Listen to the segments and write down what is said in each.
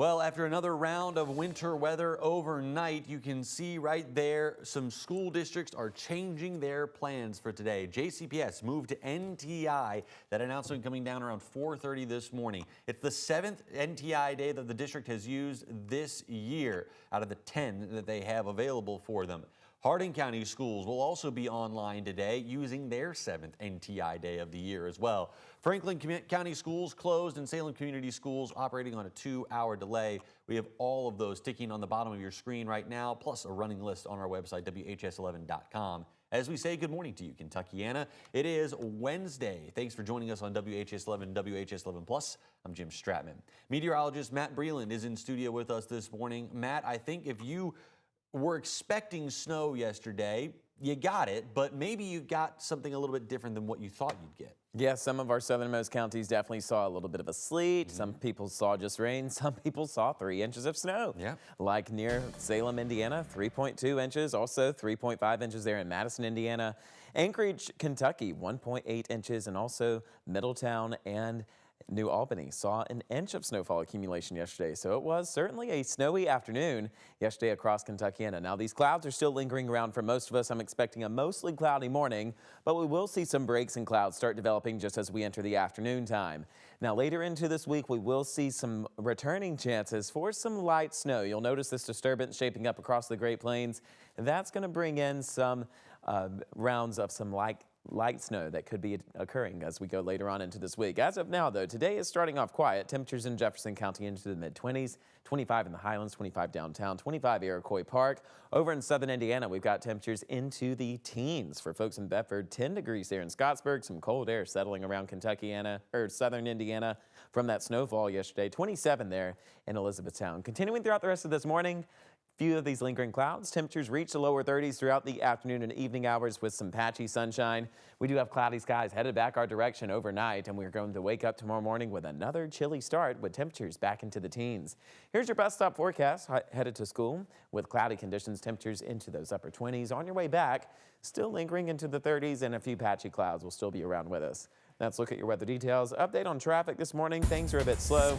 Well, after another round of winter weather overnight, you can see right there some school districts are changing their plans for today. JCPS moved to NTI. That announcement coming down around 4:30 this morning. It's the 7th NTI day that the district has used this year out of the 10 that they have available for them. Hardin County schools will also be online today using their 7th NTI day of the year as well. Franklin County schools closed and Salem Community Schools operating on a 2-hour delay. We have all of those ticking on the bottom of your screen right now, plus a running list on our website, WHAS11.com. As we say good morning to you, Kentuckiana. It is Wednesday. Thanks for joining us on WHAS11, WHAS11 Plus. I'm Jim Stratman. Meteorologist Matt Breland is in studio with us this morning. Matt, I think if you were expecting snow yesterday, you got it, but maybe you got something a little bit different than what you thought you'd get. Yeah, some of our southernmost counties definitely saw a little bit of a sleet. Some people saw just rain. Some people saw 3 inches of snow. Yeah. Like near Salem, Indiana, 3.2 inches. Also 3.5 inches there in Madison, Indiana. Anchorage, Kentucky, 1.8 inches. And also Middletown and New Albany saw an inch of snowfall accumulation yesterday. So it was certainly a snowy afternoon yesterday across Kentuckiana. Now these clouds are still lingering around for most of us. I'm expecting a mostly cloudy morning, but we will see some breaks in clouds start developing just as we enter the afternoon time. Now later into this week, we will see some returning chances for some light snow. You'll notice this disturbance shaping up across the Great Plains. That's going to bring in some rounds of some light snow that could be occurring as we go later on into this week. As of now, though, today is starting off quiet. Temperatures in Jefferson County into the mid-20s, 25 in the Highlands, 25 downtown, 25 Iroquois Park. Over in southern Indiana, we've got temperatures into the teens for folks in Bedford, 10 degrees there in Scottsburg. Some cold air settling around Kentuckiana or southern Indiana from that snowfall yesterday. 27 there in Elizabethtown. Continuing throughout the rest of this morning, few of these lingering clouds. Temperatures reach the lower 30s throughout the afternoon and evening hours with some patchy sunshine. We do have cloudy skies headed back our direction overnight, and we're going to wake up tomorrow morning with another chilly start with temperatures back into the teens. Here's your bus stop forecast headed to school with cloudy conditions, temperatures into those upper 20s. On your way back, still lingering into the 30s, and a few patchy clouds will still be around with us. Let's look at your weather details. Update on traffic this morning. Things are a bit slow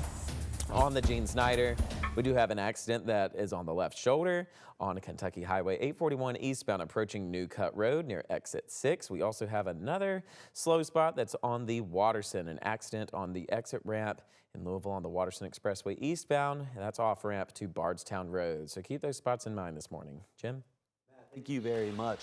on the Gene Snyder. We do have an accident that is on the left shoulder on Kentucky Highway 841 eastbound approaching New Cut Road near exit 6. We also have another slow spot that's on the Watterson, an accident on the exit ramp in Louisville on the Watterson Expressway eastbound. And that's off ramp to Bardstown Road. So keep those spots in mind this morning. Jim? Thank you very much.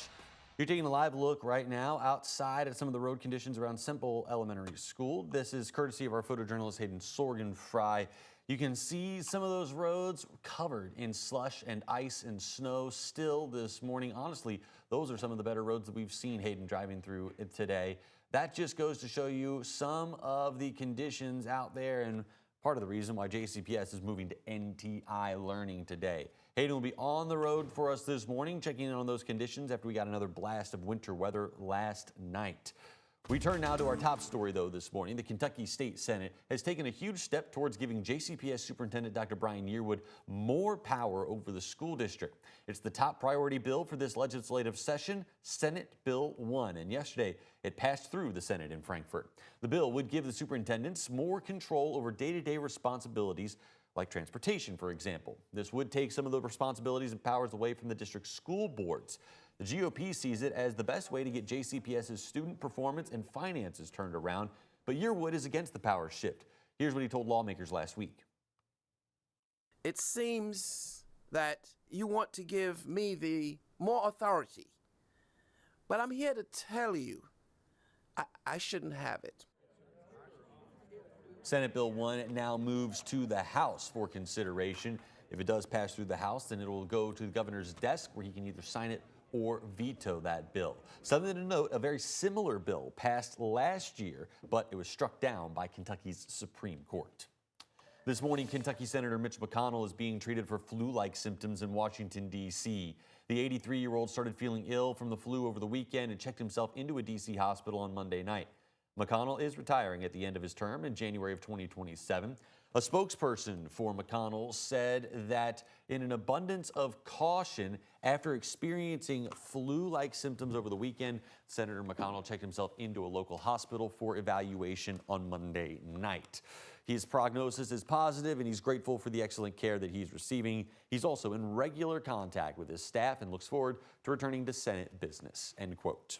You're taking a live look right now outside at some of the road conditions around Semple Elementary School. This is courtesy of our photojournalist Hayden Sorgen-Fry. You can see some of those roads covered in slush and ice and snow still this morning. Honestly, those are some of the better roads that we've seen, Hayden, driving through today. That just goes to show you some of the conditions out there and part of the reason why JCPS is moving to NTI Learning today. Hayden will be on the road for us this morning, checking in on those conditions after we got another blast of winter weather last night. We turn now to our top story, though, this morning. The Kentucky State Senate has taken a huge step towards giving JCPS Superintendent Dr. Brian Yearwood more power over the school district. It's the top priority bill for this legislative session, Senate Bill 1, and yesterday it passed through the Senate in Frankfort. The bill would give the superintendents more control over day-to-day responsibilities like transportation, for example. This would take some of the responsibilities and powers away from the district's school boards. The GOP sees it as the best way to get JCPS's student performance and finances turned around, but Yearwood is against the power shift. Here's what he told lawmakers last week. It seems that you want to give me the more authority, but I'm here to tell you I shouldn't have it. Senate Bill 1 now moves to the House for consideration. If it does pass through the House, then it will go to the governor's desk where he can either sign it or veto that bill. Something to note, a very similar bill passed last year, but it was struck down by Kentucky's Supreme Court. This morning, Kentucky Senator Mitch McConnell is being treated for flu-like symptoms in Washington, D.C. The 83-year-old started feeling ill from the flu over the weekend and checked himself into a D.C. hospital on Monday night. McConnell is retiring at the end of his term in January of 2027. A spokesperson for McConnell said that in an abundance of caution, after experiencing flu-like symptoms over the weekend, Senator McConnell checked himself into a local hospital for evaluation on Monday night. His prognosis is positive, and he's grateful for the excellent care that he's receiving. He's also in regular contact with his staff and looks forward to returning to Senate business, end quote.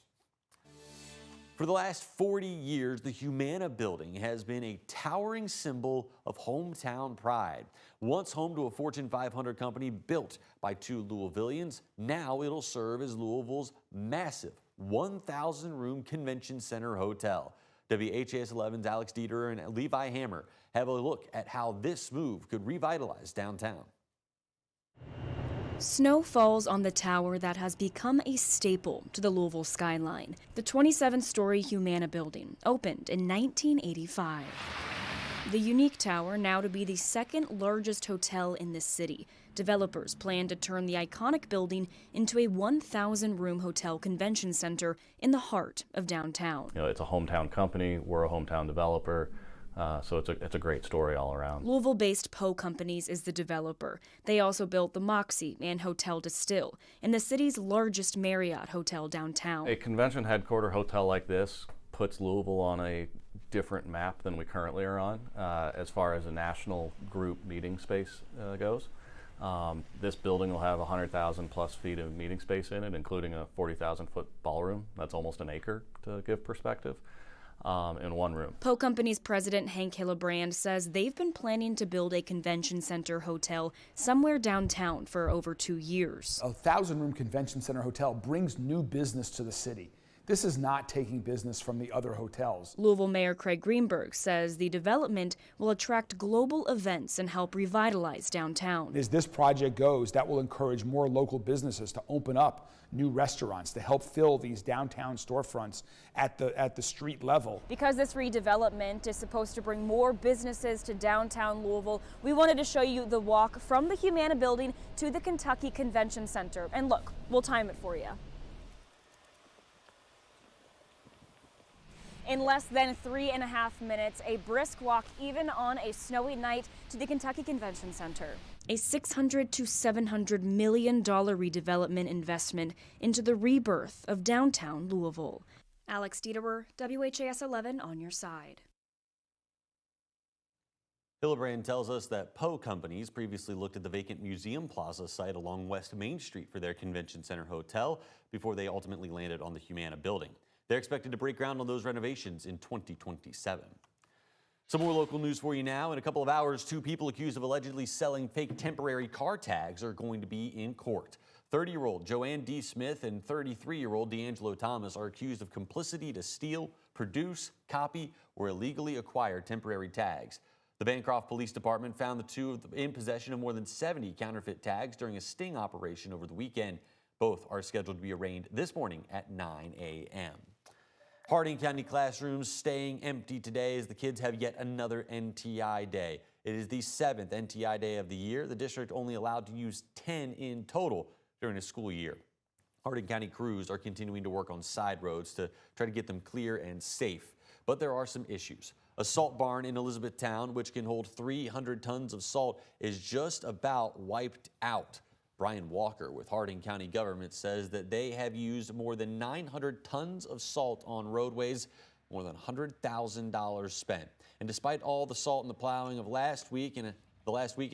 For the last 40 years, the Humana building has been a towering symbol of hometown pride. Once home to a Fortune 500 company built by two Louisvillians, now it'll serve as Louisville's massive 1,000-room convention center hotel. WHAS11's Alex Dieter and Levi Hammer have a look at how this move could revitalize downtown. Snow falls on the tower that has become a staple to the Louisville skyline. The 27-story Humana building opened in 1985. The unique tower, now to be the second largest hotel in the city. Developers plan to turn the iconic building into a 1,000-room hotel convention center in the heart of downtown. You know, it's a hometown company. We're a hometown developer. So it's a great story all around. Louisville-based Poe Companies is the developer. They also built the Moxie and Hotel Distill and the city's largest Marriott hotel downtown. A convention headquarter hotel like this puts Louisville on a different map than we currently are on as far as a national group meeting space goes. This building will have 100,000 plus feet of meeting space in it, including a 40,000 foot ballroom. That's almost an acre to give perspective. In one room. Poe Company's president Hank Hillebrand says they've been planning to build a convention center hotel somewhere downtown for over 2 years. A 1,000-room convention center hotel brings new business to the city. This is not taking business from the other hotels. Louisville Mayor Craig Greenberg says the development will attract global events and help revitalize downtown. As this project goes, that will encourage more local businesses to open up new restaurants to help fill these downtown storefronts at the street level. Because this redevelopment is supposed to bring more businesses to downtown Louisville, we wanted to show you the walk from the Humana building to the Kentucky Convention Center. And look, we'll time it for you. In less than 3.5 minutes, a brisk walk even on a snowy night to the Kentucky Convention Center. A $600 to $700 million redevelopment investment into the rebirth of downtown Louisville. Alex Dieter, WHAS 11 on your side. Hillebrand tells us that Poe Companies previously looked at the vacant Museum Plaza site along West Main Street for their convention center hotel before they ultimately landed on the Humana building. They're expected to break ground on those renovations in 2027. Some more local news for you now. In a couple of hours, two people accused of allegedly selling fake temporary car tags are going to be in court. 30-year-old Joanne D. Smith and 33-year-old D'Angelo Thomas are accused of complicity to steal, produce, copy, or illegally acquire temporary tags. The Bancroft Police Department found the two in possession of more than 70 counterfeit tags during a sting operation over the weekend. Both are scheduled to be arraigned this morning at 9 a.m. Harding County classrooms staying empty today as the kids have yet another NTI day. It is the 7th NTI day of the year. The district only allowed to use 10 in total during the school year. Harding County crews are continuing to work on side roads to try to get them clear and safe. But there are some issues. A salt barn in Elizabethtown, which can hold 300 tons of salt, is just about wiped out. Brian Walker with Harding County government says that they have used more than 900 tons of salt on roadways, more than $100,000 spent. And despite all the salt and the plowing of the last week and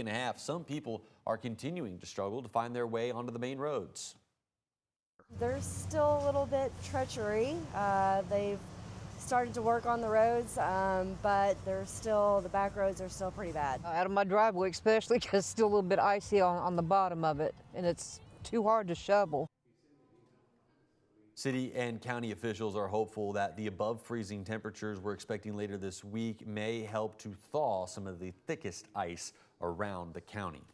a half, some people are continuing to struggle to find their way onto the main roads. There's still a little bit treachery. They've started to work on the roads, but the back roads are still pretty bad. Out of my driveway especially, because it's still a little bit icy on the bottom of it, and it's too hard to shovel. City and county officials are hopeful that the above freezing temperatures we're expecting later this week may help to thaw some of the thickest ice around the county.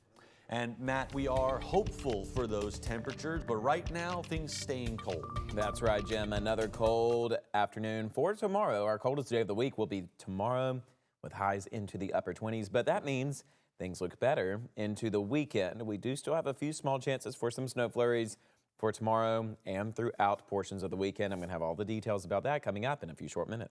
And Matt, we are hopeful for those temperatures, but right now things staying cold. That's right, Jim. Another cold afternoon for tomorrow. Our coldest day of the week will be tomorrow with highs into the upper 20s, but that means things look better into the weekend. We do still have a few small chances for some snow flurries for tomorrow and throughout portions of the weekend. I'm going to have all the details about that coming up in a few short minutes.